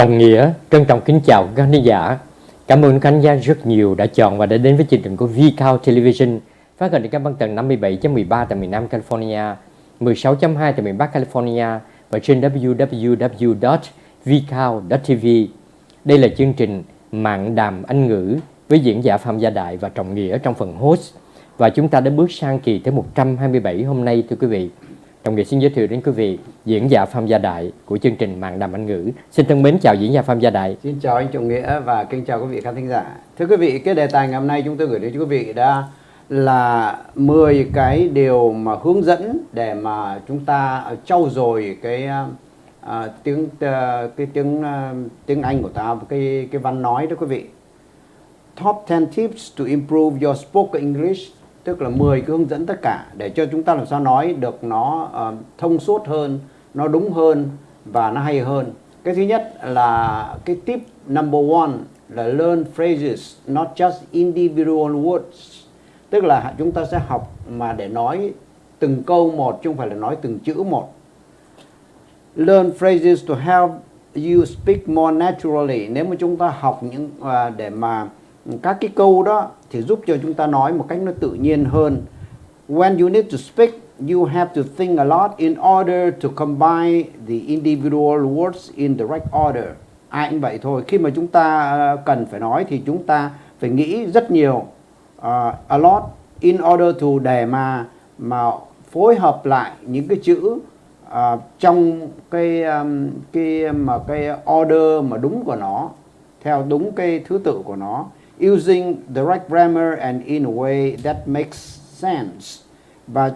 Trọng Nghĩa trân trọng kính chào các khán giả. Cảm ơn khán giả rất nhiều đã chọn và đã đến với chương trình của VCAL Television phát gần trên các băng tần 57.13 tại miền Nam California, 16.2 tại miền Bắc California và trên www.vcal.tv. Đây là chương trình Mạng đàm Anh ngữ với diễn giả Phạm Gia Đại và Trọng Nghĩa trong phần host. Và chúng ta đã bước sang kỳ thứ 127 hôm nay thưa quý vị. Trọng Nghĩa xin giới thiệu đến quý vị diễn giả Phạm Gia Đại của chương trình Mạng đàm Anh ngữ. Xin thân mến chào diễn giả Phạm Gia Đại. Xin chào anh Trọng Nghĩa và kính chào quý vị khán thính giả. Thưa quý vị, cái đề tài ngày hôm nay chúng tôi gửi đến cho quý vị đã là 10 cái điều mà hướng dẫn để mà chúng ta trau dồi cái tiếng Anh của ta, cái văn nói đó quý vị. Top 10 tips to improve your spoken English, tức là 10 cái hướng dẫn tất cả để cho chúng ta làm sao nói được nó thông suốt hơn, nó đúng hơn và nó hay hơn. Cái thứ nhất là cái tip number one là learn phrases, not just individual words. Tức là chúng ta sẽ học mà để nói từng câu một chứ không phải là nói từng chữ một. Learn phrases to help you speak more naturally. Nếu mà chúng ta học những để mà các cái câu đó thì giúp cho chúng ta nói một cách nó tự nhiên hơn. When you need to speak, you have to think a lot in order to combine the individual words in the right order. Ai cũng vậy thôi. Khi mà chúng ta cần phải nói thì chúng ta phải nghĩ rất nhiều, a lot, in order to để mà phối hợp lại những cái chữ trong cái order mà đúng của nó, theo đúng cái thứ tự của nó. Using the right grammar and in a way that makes sense. Và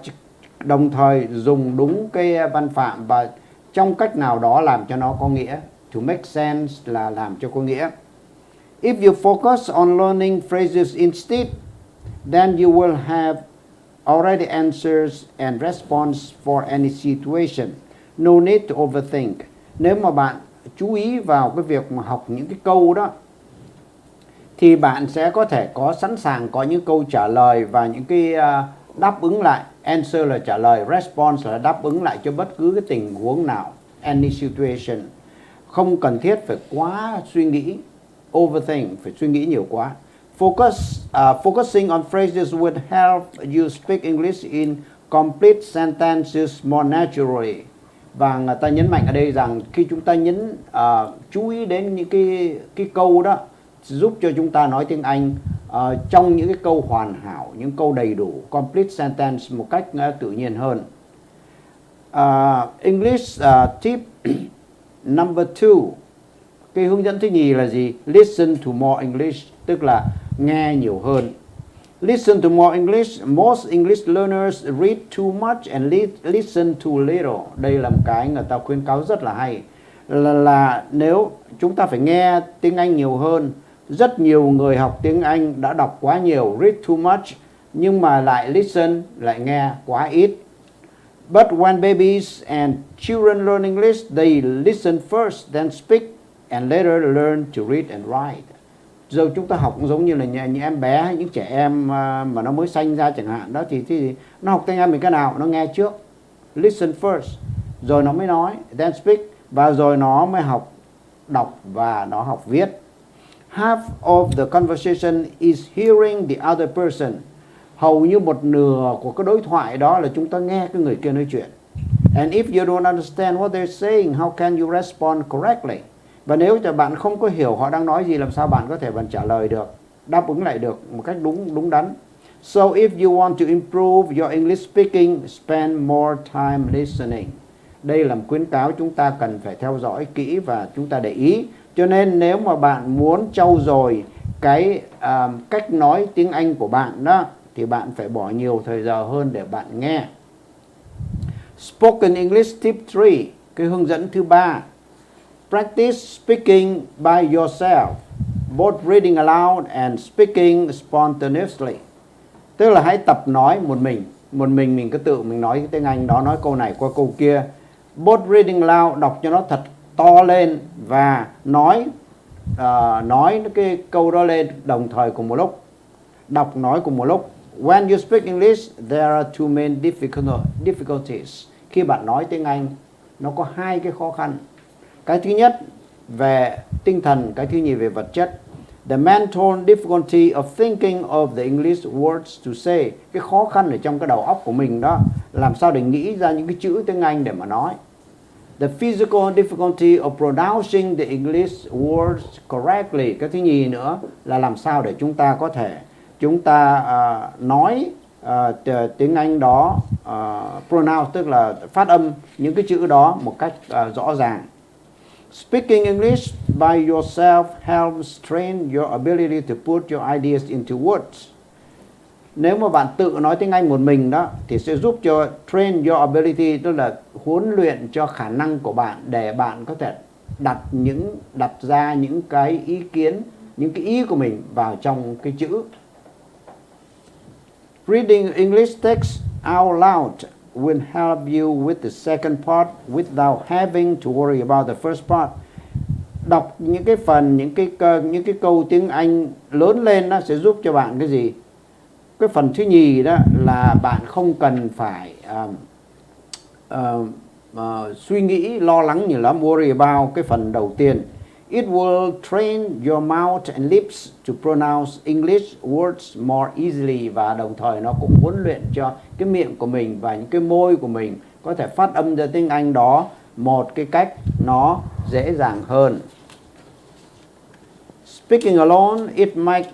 đồng thời dùng đúng cái văn phạm và trong cách nào đó làm cho nó có nghĩa. To make sense là làm cho có nghĩa. If you focus on learning phrases instead, then you will have already answers and response for any situation. No need to overthink. Nếu mà bạn chú ý vào cái việc mà học những cái câu đó thì bạn sẽ có thể có sẵn sàng có những câu trả lời và những cái đáp ứng lại. Answer là trả lời, response là đáp ứng lại cho bất cứ cái tình huống nào. Any situation. Không cần thiết phải quá suy nghĩ, overthink, phải suy nghĩ nhiều quá. Focusing on phrases will help you speak English in complete sentences more naturally. Và người ta nhấn mạnh ở đây rằng khi chúng ta chú ý đến những cái câu đó giúp cho chúng ta nói tiếng Anh trong những cái câu hoàn hảo, những câu đầy đủ, complete sentence một cách tự nhiên hơn. English tip number 2. Cái hướng dẫn thứ nhì là gì? Listen to more English, tức là nghe nhiều hơn. Listen to more English. Most English learners read too much and listen too little. Đây là một cái người ta khuyến cáo rất là hay. Là nếu chúng ta phải nghe tiếng Anh nhiều hơn. Rất nhiều người học tiếng Anh đã đọc quá nhiều, read too much, nhưng mà lại listen, lại nghe quá ít. But when babies and children learn English, they listen first, then speak, and later learn to read and write. Giờ chúng ta học cũng giống như là những em bé hay những trẻ em mà nó mới sanh ra chẳng hạn đó thì nó học tiếng Anh mình cái nào nó nghe trước, listen first, rồi nó mới nói, then speak, và rồi nó mới học đọc và nó học viết. Half of the conversation is hearing the other person. Hầu như một nửa của cái đối thoại đó là chúng ta nghe cái người kia nói chuyện. And if you don't understand what they're saying, how can you respond correctly? Và nếu cho bạn không có hiểu họ đang nói gì, làm sao bạn có thể trả lời được, đáp ứng lại được một cách đúng đắn. So if you want to improve your English speaking, spend more time listening. Đây là một khuyến cáo chúng ta cần phải theo dõi kỹ và chúng ta để ý. Cho nên nếu mà bạn muốn trau dồi cái cách nói tiếng Anh của bạn đó thì bạn phải bỏ nhiều thời giờ hơn để bạn nghe. Spoken English tip 3, cái hướng dẫn thứ 3. Practice speaking by yourself, both reading aloud and speaking spontaneously. Tức là hãy tập nói một mình cứ tự mình nói tiếng Anh đó, nói câu này qua câu kia. Both reading aloud, đọc cho nó thật to lên và nói cái câu đó lên đồng thời cùng một lúc, đọc nói cùng một lúc. When you speak English, there are two main difficulties. Khi bạn nói tiếng Anh, nó có hai cái khó khăn. Cái thứ nhất về tinh thần, cái thứ nhì về vật chất. The mental difficulty of thinking of the English words to say. Cái khó khăn ở trong cái đầu óc của mình đó, làm sao để nghĩ ra những cái chữ tiếng Anh để mà nói. The physical difficulty of pronouncing the English words correctly. Cái thứ nhì nữa là làm sao để chúng ta nói tiếng Anh đó, pronounce tức là phát âm những cái chữ đó một cách rõ ràng. Speaking English by yourself helps train your ability to put your ideas into words. Nếu mà bạn tự nói tiếng Anh một mình đó thì sẽ giúp cho train your ability, tức là huấn luyện cho khả năng của bạn để bạn có thể đặt ra những cái ý kiến, những cái ý của mình vào trong cái chữ. Reading English text out loud will help you with the second part without having to worry about the first part. Đọc những cái phần, những cái câu tiếng Anh lớn lên nó sẽ giúp cho bạn cái gì? Cái phần thứ nhì đó là bạn không cần phải suy nghĩ, lo lắng nhiều lắm, worry about cái phần đầu tiên. It will train your mouth and lips to pronounce English words more easily, và đồng thời nó cũng huấn luyện cho cái miệng của mình và những cái môi của mình có thể phát âm ra tiếng Anh đó một cái cách nó dễ dàng hơn. Speaking alone, it might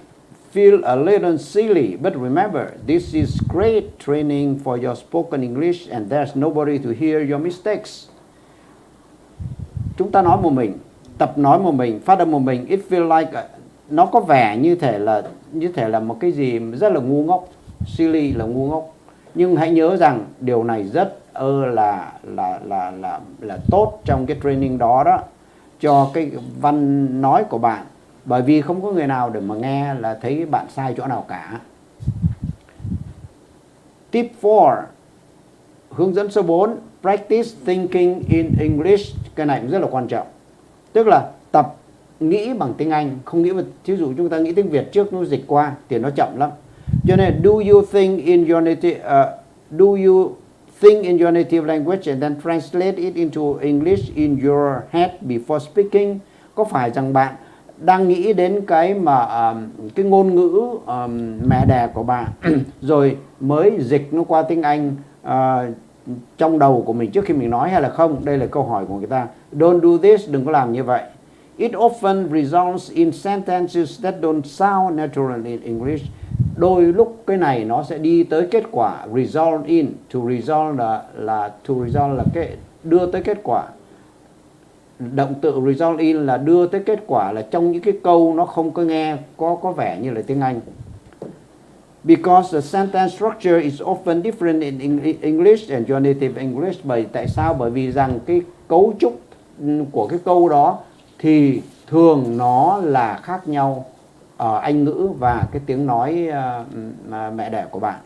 feel a little silly, but remember, this is great training for your spoken English and there's nobody to hear your mistakes. Chúng ta nói một mình, tập nói một mình, phát âm một mình, it feel like nó có vẻ như thể là một cái gì rất là ngu ngốc, silly là ngu ngốc. Nhưng hãy nhớ rằng điều này rất là tốt trong cái training đó cho cái văn nói của bạn. Bởi vì không có người nào để mà nghe là thấy bạn sai chỗ nào cả. Tip 4. Hướng dẫn số 4. Practice thinking in English. Cái này cũng rất là quan trọng. Tức là tập nghĩ bằng tiếng Anh. Không nghĩ, thí dụ chúng ta nghĩ tiếng Việt trước nó dịch qua thì nó chậm lắm. Cho nên do you think in your native language and then translate it into English in your head before speaking? Có phải rằng bạn đang nghĩ đến cái ngôn ngữ mẹ đẻ của bạn rồi mới dịch nó qua tiếng Anh trong đầu của mình trước khi mình nói hay là không? Đây là câu hỏi của người ta. Don't do this, đừng có làm như vậy. It often results in sentences that don't sound natural in English. Đôi lúc cái này nó sẽ đi tới kết quả result in. To result là cái đưa tới kết quả. Động từ result in là đưa tới kết quả, là trong những cái câu nó không có nghe có vẻ như là tiếng Anh. Because the sentence structure is often different in English and your native English. Tại sao? Bởi vì rằng cái cấu trúc của cái câu đó thì thường nó là khác nhau ở Anh ngữ và cái tiếng nói mẹ đẻ của bạn.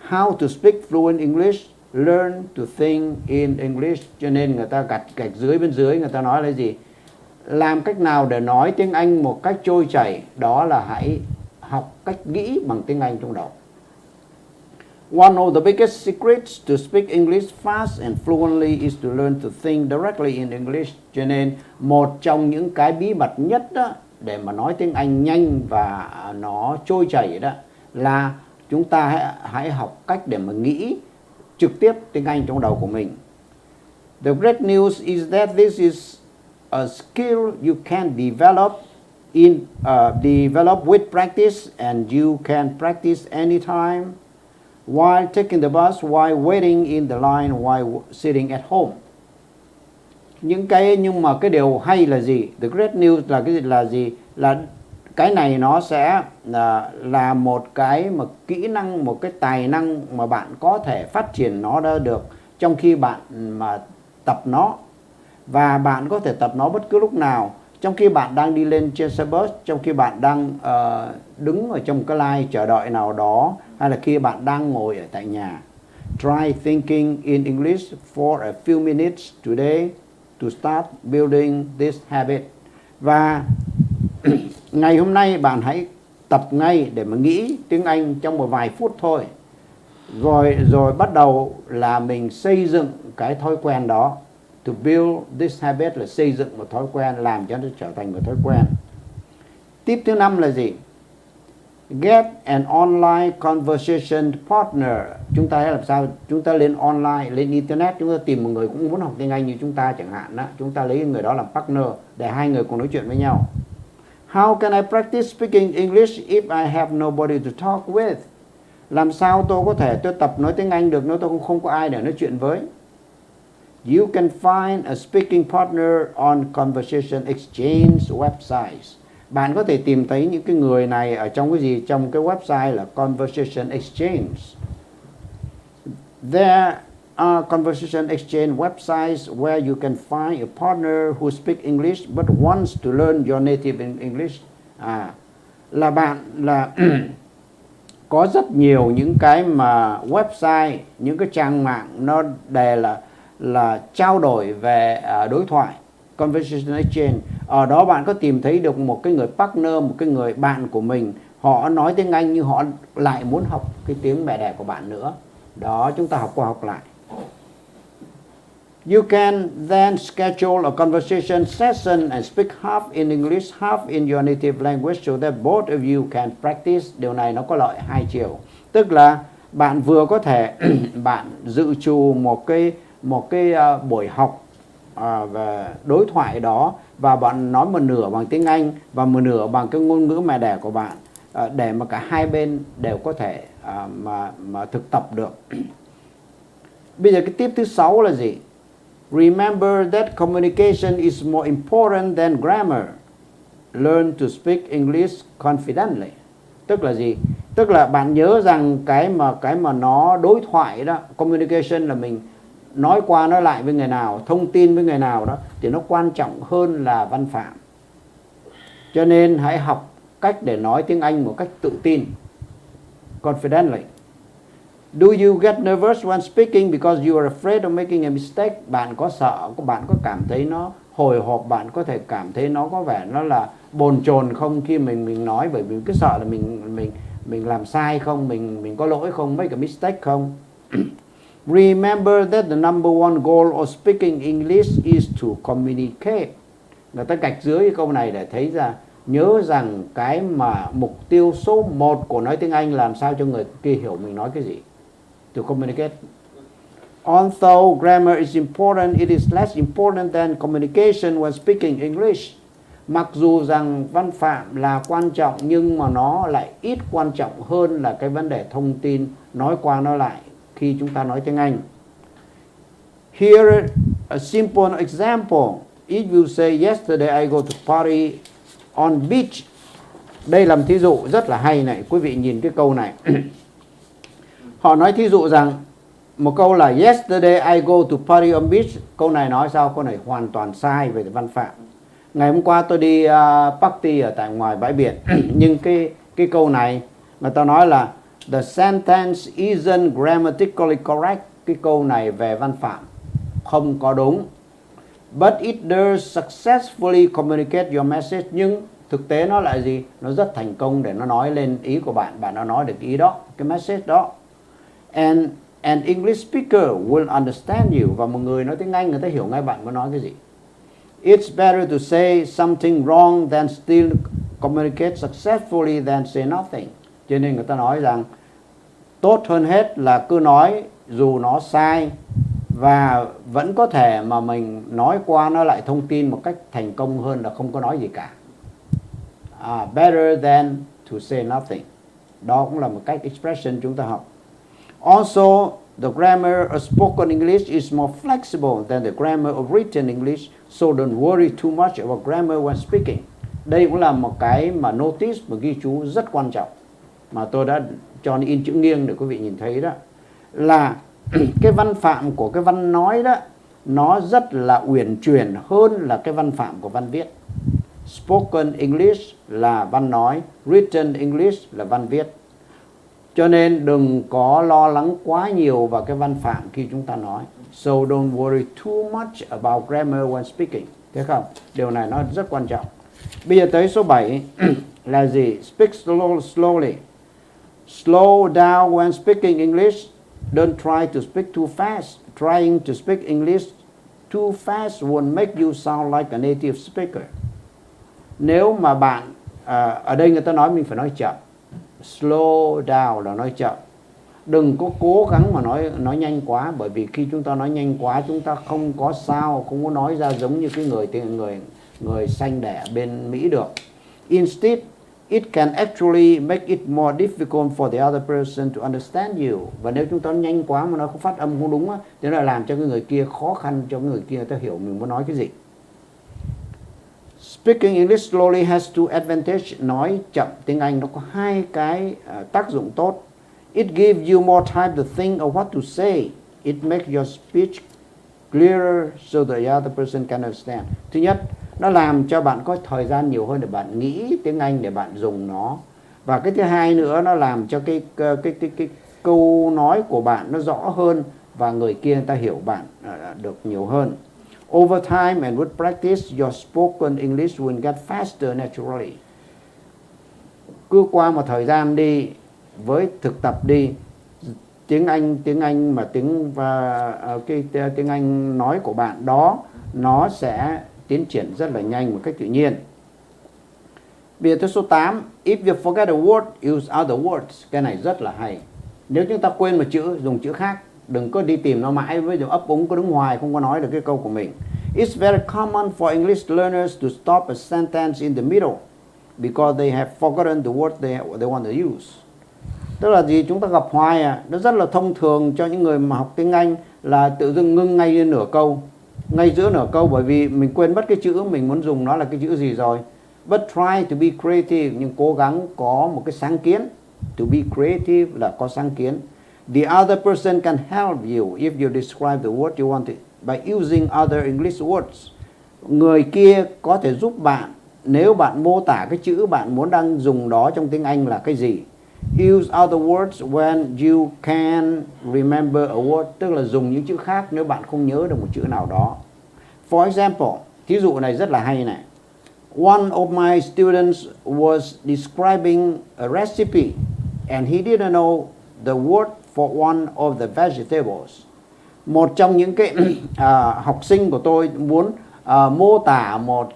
How to speak fluent English. Learn to think in English. Cho nên người ta gạch dưới bên dưới người ta nói là gì? Làm cách nào để nói tiếng Anh một cách trôi chảy? Đó là hãy học cách nghĩ bằng tiếng Anh trong đầu. One of the biggest secrets to speak English fast and fluently is to learn to think directly in English. Cho nên một trong những cái bí mật nhất đó để mà nói tiếng Anh nhanh và nó trôi chảy đó là chúng ta hãy học cách để mà nghĩ trực tiếp tiếng Anh trong đầu của mình. The great news is that this is a skill you can develop with practice, and you can practice anytime, while taking the bus, while waiting in the line, while sitting at home. Nhưng mà cái điều hay là gì? The great news là cái gì? Là cái này nó sẽ là một cái kỹ năng, một cái tài năng mà bạn có thể phát triển nó ra được trong khi bạn mà tập nó. Và bạn có thể tập nó bất cứ lúc nào, trong khi bạn đang đi lên trên xe bus, trong khi bạn đang đứng ở trong cái line chờ đợi nào đó, hay là khi bạn đang ngồi ở tại nhà. Try thinking in English for a few minutes today to start building this habit. Và ngày hôm nay bạn hãy tập ngay để mà nghĩ tiếng Anh trong một vài phút thôi. Rồi bắt đầu là mình xây dựng cái thói quen đó. To build this habit là xây dựng một thói quen, làm cho nó trở thành một thói quen. Tip thứ 5 là gì? Get an online conversation partner. Chúng ta làm sao? Chúng ta lên online, lên internet, chúng ta tìm một người cũng muốn học tiếng Anh như chúng ta chẳng hạn đó. Chúng ta lấy người đó làm partner để hai người cùng nói chuyện với nhau. How can I practice speaking English if I have nobody to talk with? Làm sao tôi có thể tôi tập nói tiếng Anh được nếu tôi cũng không có ai để nói chuyện với? You can find a speaking partner on conversation exchange websites. Bạn có thể tìm thấy những cái người này ở trong cái gì? Trong cái website là Conversation Exchange. There are conversation exchange websites where you can find a partner who speaks English but wants to learn your native English. Là bạn là có rất nhiều những cái mà website, những cái trang mạng nó đề là trao đổi về đối thoại, conversation exchange. Ở đó bạn có tìm thấy được một cái người partner, một cái người bạn của mình, họ nói tiếng Anh nhưng họ lại muốn học cái tiếng mẹ đẻ của bạn nữa. Đó, chúng ta học qua học lại. You can then schedule a conversation session and speak half in English, half in your native language so that both of you can practice. Điều này nó có lợi hai chiều. Tức là bạn vừa có thể bạn dự trù một cái buổi học về đối thoại đó, và bạn nói một nửa bằng tiếng Anh và một nửa bằng cái ngôn ngữ mẹ đẻ của bạn, để mà cả hai bên đều có thể mà thực tập được. Bây giờ cái tip thứ 6 là gì? Remember that communication is more important than grammar. Learn to speak English confidently. Tức là gì? Tức là bạn nhớ rằng cái mà nó đối thoại đó, communication là mình nói qua nói lại với người nào, thông tin với người nào đó, thì nó quan trọng hơn là văn phạm. Cho nên hãy học cách để nói tiếng Anh một cách tự tin, confidently. Do you get nervous when speaking because you are afraid of making a mistake? Bạn có sợ, bạn có cảm thấy nó hồi hộp, bạn có thể cảm thấy nó có vẻ nó là bồn chồn không khi mình nói, bởi vì cứ sợ là mình làm sai không, mình có lỗi không, make a mistake không? Remember that the number one goal of speaking English is to communicate. Người ta gạch dưới cái câu này để thấy ra, nhớ rằng cái mà mục tiêu số 1 của nói tiếng Anh làm sao cho người kia hiểu mình nói cái gì. To communicate. Although grammar is important, it is less important than communication when speaking English. Mặc dù rằng văn phạm là quan trọng nhưng mà nó lại ít quan trọng hơn là cái vấn đề thông tin nói qua nói lại khi chúng ta nói tiếng Anh. Here a simple example. If you say yesterday I go to party on beach. Đây làm thí dụ rất là hay này, quý vị nhìn cái câu này. Họ nói thí dụ rằng một câu là yesterday I go to party on beach. Câu này nói sao? Câu này hoàn toàn sai về văn phạm. Ngày hôm qua tôi đi party ở tại ngoài bãi biển. Nhưng cái câu này người ta nói là the sentence isn't grammatically correct. Cái câu này về văn phạm không có đúng. But it does successfully communicate your message. Nhưng thực tế nó là gì? Nó rất thành công để nó nói lên ý của bạn. Bạn đã nói được ý đó, cái message đó. And an English speaker will understand you. Và một người nói tiếng Anh người ta hiểu ngay bạn muốn nói cái gì. It's better to say something wrong than still communicate successfully than say nothing. Cho nên người ta nói rằng tốt hơn hết là cứ nói dù nó sai và vẫn có thể mà mình nói qua nó lại thông tin một cách thành công hơn là không có nói gì cả. Better than to say nothing. Đó cũng là một cách expression chúng ta học. Also, the grammar of spoken English is more flexible than the grammar of written English, so don't worry too much about grammar when speaking. Đây cũng là một cái mà notice, một ghi chú rất quan trọng mà tôi đã cho in chữ nghiêng để quý vị nhìn thấy đó, là cái văn phạm của cái văn nói đó nó rất là uyển chuyển hơn là cái văn phạm của văn viết. Spoken English là văn nói, written English là văn viết. Cho nên đừng có lo lắng quá nhiều vào cái văn phạm khi chúng ta nói. So don't worry too much about grammar when speaking. Thấy không? Điều này nó rất quan trọng. Bây giờ tới số 7 là gì? Speak slowly. Slow down when speaking English. Don't try to speak too fast. Trying to speak English too fast will make you sound like a native speaker. Nếu mà bạn ở đây người ta nói mình phải nói chậm, slow down là nói chậm. Đừng có cố gắng mà nói nhanh quá, bởi vì khi chúng ta nói nhanh quá chúng ta không có sound, không có nói ra giống như cái người Xanh đẻ bên Mỹ được. Instead, it can actually make it more difficult for the other person to understand you. Và nếu chúng ta nhanh quá mà nó không phát âm không đúng á, thì nó lại làm cho cái người kia khó khăn cho cái người kia người ta hiểu mình muốn nói cái gì. Speaking English slowly has two advantages. Nói chậm tiếng Anh nó có hai cái tác dụng tốt. It gives you more time to think of what to say. It makes your speech clearer so the other person can understand. Thứ nhất, nó làm cho bạn có thời gian nhiều hơn để bạn nghĩ tiếng Anh để bạn dùng nó. Và cái thứ hai nữa, nó làm cho cái câu nói của bạn nó rõ hơn và người kia người ta hiểu bạn được nhiều hơn. Over time and with practice, your spoken English will get faster naturally. Cứ qua một thời gian đi, với thực tập đi, tiếng Anh mà tiếng Anh nói của bạn đó nó sẽ tiến triển rất là nhanh một cách tự nhiên. Bây giờ tới số 8, if you forget a word, use other words. Cái này rất là hay. Nếu chúng ta quên một chữ, dùng chữ khác. Đừng có đi tìm nó mãi với ấp úng có đứng hoài không có nói được cái câu của mình. It's very common for English learners to stop a sentence in the middle because they have forgotten the word they want to use. Tức là gì, chúng ta gặp hoài nó rất là thông thường cho những người mà học tiếng Anh là tự dưng ngưng ngay nửa câu, ngay giữa nửa câu, bởi vì mình quên mất cái chữ mình muốn dùng nó là cái chữ gì rồi. But try to be creative, nhưng cố gắng có một cái sáng kiến. To be creative là có sáng kiến. The other person can help you if you describe the word you want by using other English words. Người kia có thể giúp bạn nếu bạn mô tả cái chữ bạn muốn đang dùng đó trong tiếng Anh là cái gì. Use other words when you can remember a word, tức là dùng những chữ khác nếu bạn không nhớ được một chữ nào đó. For example, thí dụ này rất là hay này. One of my students was describing a recipe and he didn't know the word for one of the vegetables. Một trong những cái học sinh của tôi muốn mô tả một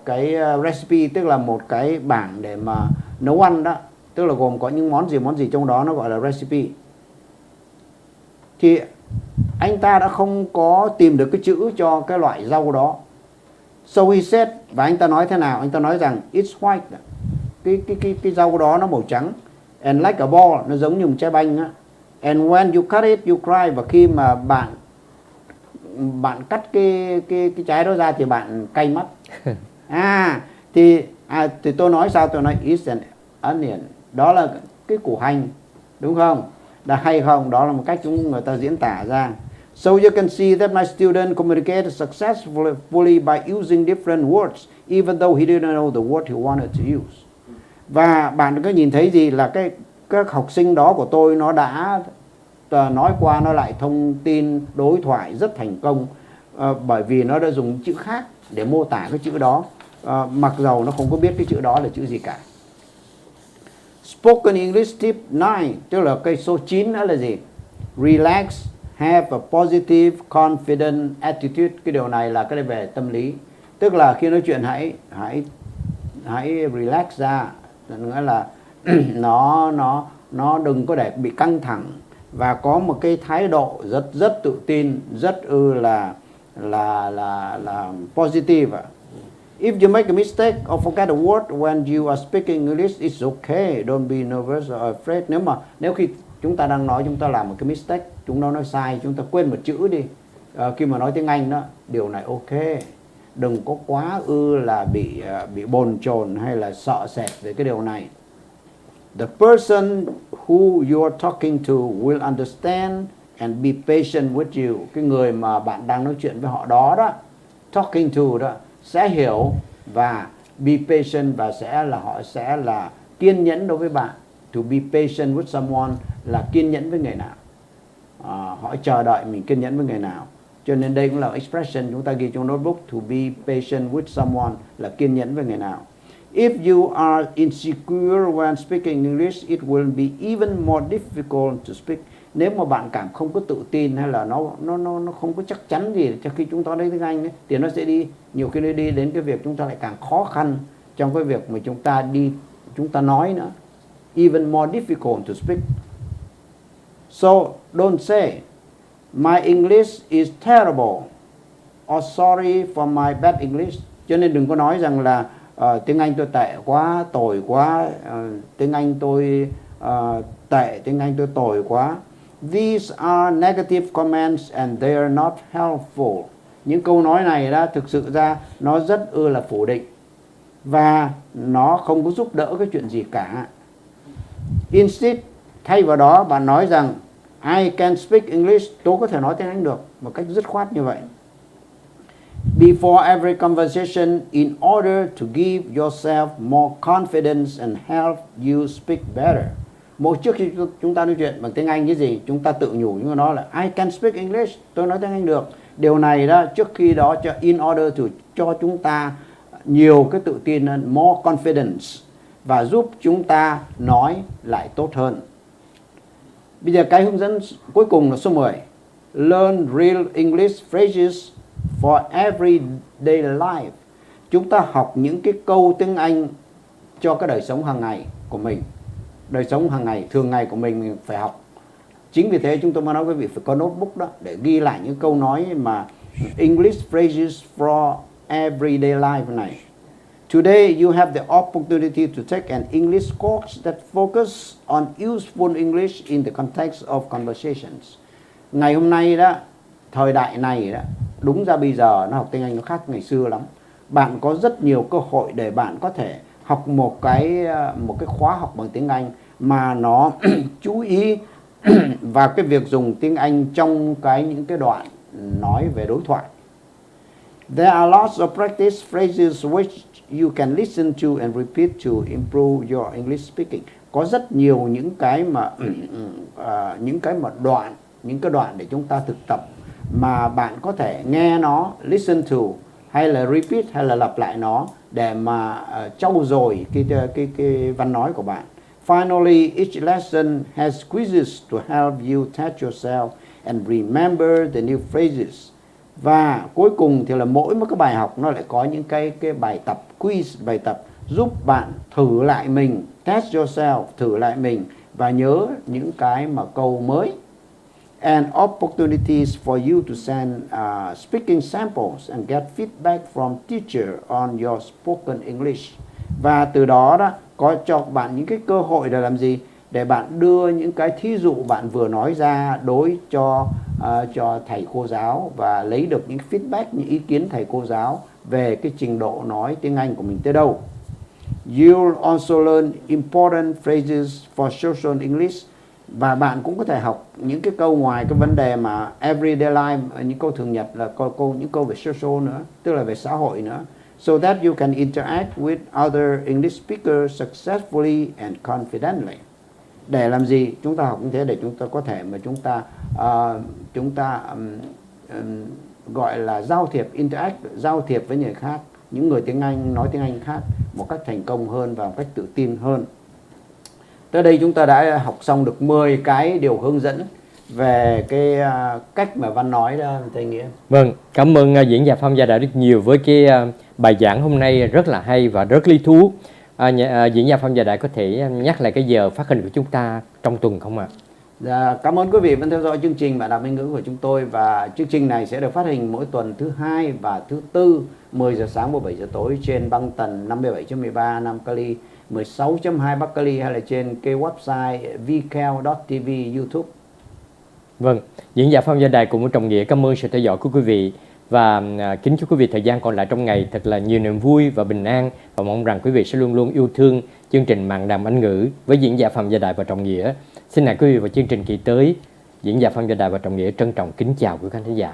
cái recipe, tức là một cái bảng để mà nấu ăn đó, tức là gồm có những món gì trong đó, nó gọi là recipe. Thì anh ta đã không có tìm được cái chữ cho cái loại rau đó. So he said, và anh ta nói thế nào? Anh ta nói rằng it's white. Cái rau đó nó màu trắng. And like a ball, nó giống như một trái banh á. And when you cut it, you cry. Và khi mà bạn cắt cái trái đó ra thì bạn cay mắt. Thì tôi nói sao? Tôi nói it's an onion. Đó là cái củ hành, đúng không? Đã hay không? Đó là một cách người ta diễn tả ra. So you can see that my student communicated successfully by using different words, even though he didn't know the word he wanted to use. Và bạn có nhìn thấy gì là các học sinh đó của tôi nó đã nói qua nó lại thông tin đối thoại rất thành công, bởi vì nó đã dùng chữ khác để mô tả cái chữ đó, mặc dầu nó không có biết cái chữ đó là chữ gì cả. Spoken English tip 9, tức là cái số 9 đó là gì? Relax, have a positive, confident attitude. Cái điều này là cái về tâm lý, tức là khi nói chuyện hãy relax ra, nghĩa là nó đừng có để bị căng thẳng và có một cái thái độ rất tự tin, rất là positive. If you make a mistake or forget a word when you are speaking English, it's okay. Don't be nervous or afraid. Nếu khi chúng ta đang nói, chúng ta làm một cái mistake, chúng ta nói sai, chúng ta quên một chữ đi, khi mà nói tiếng Anh đó, điều này ok. Đừng có quá là bị bồn chồn hay là sợ sệt về cái điều này. The person who you are talking to will understand and be patient with you. Cái người mà bạn đang nói chuyện với họ đó, talking to đó, sẽ hiểu và be patient, và họ sẽ là kiên nhẫn đối với bạn. To be patient with someone là kiên nhẫn với người nào. Họ chờ đợi mình kiên nhẫn với người nào. Cho nên đây cũng là expression chúng ta ghi trong notebook. To be patient with someone là kiên nhẫn với người nào. If you are insecure when speaking English, it will be even more difficult to speak. Nếu mà bạn cảm không có tự tin hay là nó không có chắc chắn gì cho khi chúng ta nói tiếng Anh ấy, thì nó sẽ nhiều khi nó đi đến cái việc chúng ta lại càng khó khăn trong cái việc mà chúng ta nói nữa. Even more difficult to speak. So don't say my English is terrible or sorry for my bad English. Cho nên đừng có nói rằng là tiếng Anh tôi tệ quá, tồi quá, tiếng Anh tôi tệ, tiếng Anh tôi tồi quá. These are negative comments and they are not helpful. Những câu nói này đó thực sự ra nó rất là phủ định và nó không có giúp đỡ cái chuyện gì cả. Instead, thay vào đó bạn nói rằng I can speak English, tôi có thể nói tiếng Anh được, một cách dứt khoát như vậy. Before every conversation, in order to give yourself more confidence and help you speak better. Trước khi chúng ta nói chuyện bằng tiếng Anh cái gì, chúng ta tự nhủ như nó là I can speak English, tôi nói tiếng Anh được. Điều này đó, trước khi đó in order to cho chúng ta nhiều cái tự tin hơn, more confidence, và giúp chúng ta nói lại tốt hơn. Bây giờ cái hướng dẫn cuối cùng là số 10. Learn real English phrases for everyday life. Chúng ta học những cái câu tiếng Anh cho cái đời sống hàng ngày của mình. Đời sống hàng ngày, thường ngày của mình phải học. Chính vì thế chúng tôi mới nói quý vị phải có notebook đó để ghi lại những câu nói mà English phrases for everyday life này. Today you have the opportunity to take an English course that focus on useful English in the context of conversations. Ngày hôm nay đó, thời đại này đó, đúng ra bây giờ nó học tiếng Anh nó khác ngày xưa lắm. Bạn có rất nhiều cơ hội để bạn có thể học một cái khóa học bằng tiếng Anh mà nó chú ý vào cái việc dùng tiếng Anh trong những cái đoạn nói về đối thoại. There are lots of practice phrases which you can listen to and repeat to improve your English speaking. Có rất nhiều những cái đoạn để chúng ta thực tập mà bạn có thể nghe nó, listen to, hay là repeat, hay là lặp lại nó để mà trau dồi cái văn nói của bạn. Finally, each lesson has quizzes to help you test yourself and remember the new phrases. Và cuối cùng thì là mỗi một cái bài học nó lại có những cái bài tập quiz, bài tập giúp bạn thử lại mình, test yourself, thử lại mình và nhớ những cái mà câu mới. And opportunities for you to send speaking samples and get feedback from teacher on your spoken English. Và từ đó có cho bạn những cái cơ hội để làm gì? Để bạn đưa những cái thí dụ bạn vừa nói ra đối cho thầy cô giáo và lấy được những feedback, những ý kiến thầy cô giáo về cái trình độ nói tiếng Anh của mình tới đâu. You'll also learn important phrases for social English. Và bạn cũng có thể học những cái câu ngoài cái vấn đề mà everyday life, những câu thường nhật là những câu về social nữa, tức là về xã hội nữa. So that you can interact with other English speakers successfully and confidently. Để làm gì? Chúng ta học như thế để chúng ta có thể mà chúng ta gọi là giao thiệp, interact, giao thiệp với người khác, những người tiếng Anh, nói tiếng Anh khác một cách thành công hơn và một cách tự tin hơn. Tới đây chúng ta đã học xong được 10 cái điều hướng dẫn về cái cách mà văn nói đó, thầy Nghĩa. Vâng, cảm ơn diễn giả Phạm Gia Đại rất nhiều với cái bài giảng hôm nay rất là hay và rất lý thú. Diễn giả Phạm Gia Đại có thể nhắc lại cái giờ phát hình của chúng ta trong tuần không ạ? Dạ, cảm ơn quý vị vẫn theo dõi chương trình Bạn đọc Anh ngữ của chúng tôi, và chương trình này sẽ được phát hình mỗi tuần thứ hai và thứ tư 10 giờ sáng và 7 giờ tối trên băng tần 57.13 Nam Cali, 16.2 Bắc Cali, hay là trên cái website VCAL.tv YouTube. Vâng, diễn giả Phạm Gia Đại cùng với Trọng Nghĩa cảm ơn sự theo dõi của quý vị và kính chúc quý vị thời gian còn lại trong ngày thật là nhiều niềm vui và bình an, và mong rằng quý vị sẽ luôn luôn yêu thương chương trình Mạng Đàm Anh Ngữ với diễn giả Phạm Gia Đại và Trọng Nghĩa. Xin hẹn quý vị vào chương trình kỳ tới. Diễn giả Phạm Gia Đại và Trọng Nghĩa trân trọng kính chào quý khán thính giả.